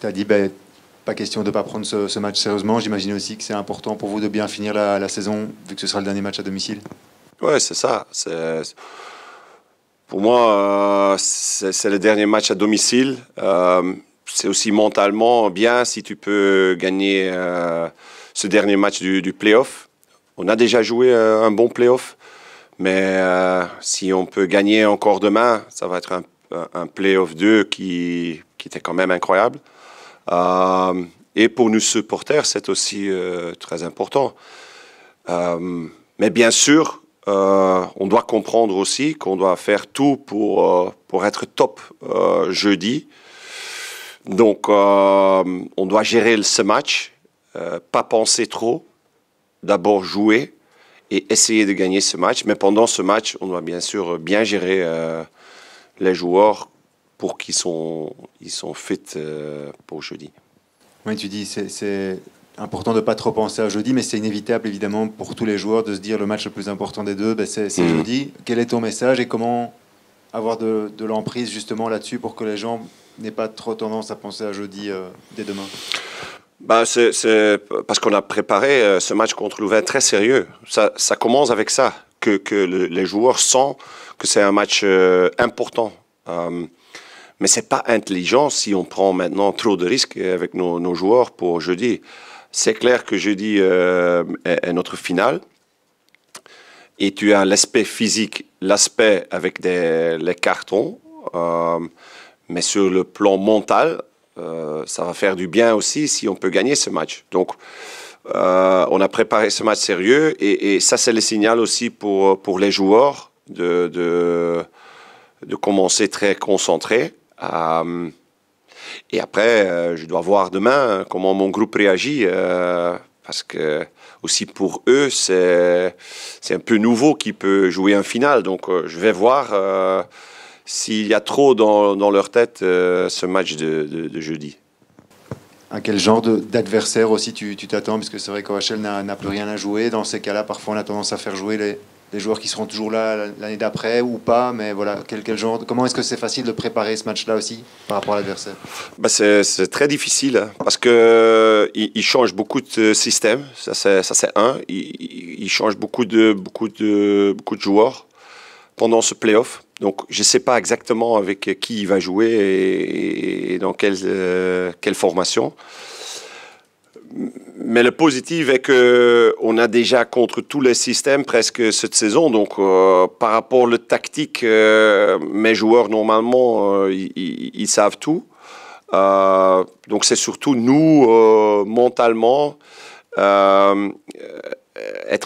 tu as dit pas question de ne pas prendre ce match sérieusement. J'imagine aussi que c'est important pour vous de bien finir la saison, vu que ce sera le dernier match à domicile. Ouais, c'est ça. Pour moi, c'est le dernier match à domicile. C'est aussi mentalement bien si tu peux gagner ce dernier match du play-off. On a déjà joué un bon play-off, mais si on peut gagner encore demain, ça va être un play-off 2 qui était quand même incroyable. Et pour nous supporters, c'est aussi très important. Mais bien sûr, on doit comprendre aussi qu'on doit faire tout pour être top jeudi. Donc, on doit gérer ce match, pas penser trop, d'abord jouer et essayer de gagner ce match. Mais pendant ce match, on doit bien sûr bien gérer les joueurs pour qu'ils sont fit pour jeudi. Oui, tu dis c'est important de ne pas trop penser à jeudi, mais c'est inévitable évidemment pour tous les joueurs de se dire le match le plus important des deux, c'est jeudi. Quel est ton message et comment avoir de l'emprise justement là-dessus pour que les gens n'aient pas trop tendance à penser à jeudi dès demain? C'est parce qu'on a préparé ce match contre Louvain très sérieux. Ça commence avec ça, que les joueurs sentent que c'est un match important. Mais ce n'est pas intelligent si on prend maintenant trop de risques avec nos joueurs pour jeudi. C'est clair que jeudi est notre finale. Et tu as l'aspect physique, l'aspect avec les cartons. Mais sur le plan mental, ça va faire du bien aussi si on peut gagner ce match. Donc, on a préparé ce match sérieux. Et ça, c'est le signal aussi pour les joueurs de commencer très concentrés. Et après, je dois voir demain comment mon groupe réagit, parce que aussi pour eux, c'est un peu nouveau qui peut jouer un final. Donc, je vais voir s'il y a trop dans leur tête ce match de jeudi. À quel genre d'adversaire aussi tu t'attends? Parce que c'est vrai qu'OHL n'a plus rien à jouer. Dans ces cas-là, parfois, on a tendance à faire jouer les joueurs qui seront toujours là l'année d'après ou pas, mais voilà, quel genre, comment est-ce que c'est facile de préparer ce match-là aussi par rapport à l'adversaire? C'est très difficile hein, parce que il change beaucoup de systèmes, ça c'est un. Il change beaucoup de joueurs pendant ce play-off. Donc je ne sais pas exactement avec qui il va jouer et dans quelle formation. Mais le positif est qu'on a déjà contre tous les systèmes presque cette saison. Donc, par rapport au tactique, mes joueurs, normalement, ils savent tout. Donc, c'est surtout nous, mentalement, être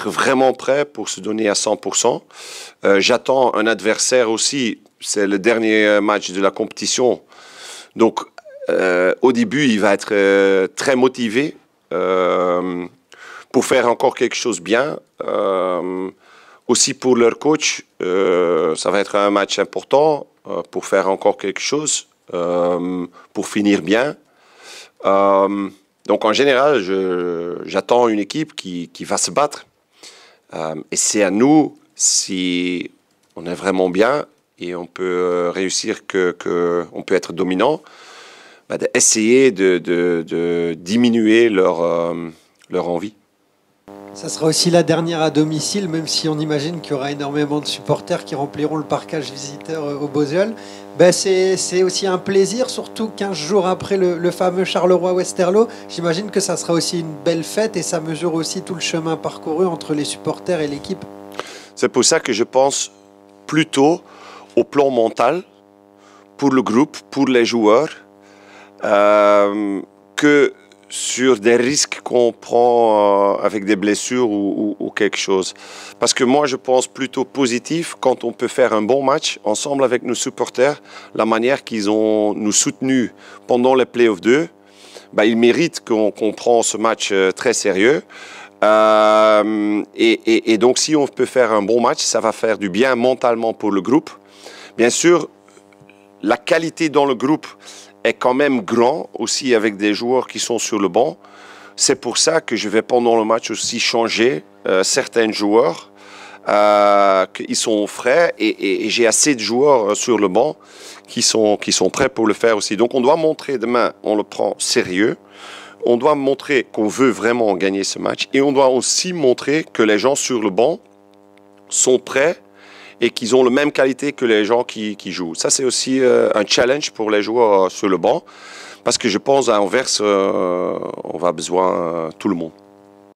vraiment prêts pour se donner à 100%. J'attends un adversaire aussi. C'est le dernier match de la compétition. Donc, au début, il va être très motivé. Pour faire encore quelque chose bien. Aussi pour leur coach, ça va être un match important pour faire encore quelque chose, pour finir bien. Donc en général, j'attends une équipe qui va se battre. Et c'est à nous, si on est vraiment bien et on peut réussir, on peut être dominant, d'essayer de diminuer leur envie. Ça sera aussi la dernière à domicile, même si on imagine qu'il y aura énormément de supporters qui rempliront le parcage visiteur au Beauséjour. C'est aussi un plaisir, surtout 15 jours après le fameux Charleroi-Westerlo. J'imagine que ça sera aussi une belle fête et ça mesure aussi tout le chemin parcouru entre les supporters et l'équipe. C'est pour ça que je pense plutôt au plan mental, pour le groupe, pour les joueurs, que sur des risques qu'on prend avec des blessures ou quelque chose. Parce que moi, je pense plutôt positif quand on peut faire un bon match ensemble avec nos supporters, la manière qu'ils ont nous soutenus pendant les Playoffs 2, ils méritent qu'on prend ce match très sérieux. Et donc, si on peut faire un bon match, ça va faire du bien mentalement pour le groupe. Bien sûr, la qualité dans le groupe est quand même grand, aussi avec des joueurs qui sont sur le banc. C'est pour ça que je vais pendant le match aussi changer certains joueurs qu'ils sont frais et j'ai assez de joueurs sur le banc qui sont prêts pour le faire aussi. Donc on doit montrer demain, on le prend sérieux. On doit montrer qu'on veut vraiment gagner ce match et on doit aussi montrer que les gens sur le banc sont prêts et qu'ils ont la même qualité que les gens qui jouent. Ça, c'est aussi un challenge pour les joueurs sur le banc parce que je pense à Anvers, on va besoin tout le monde.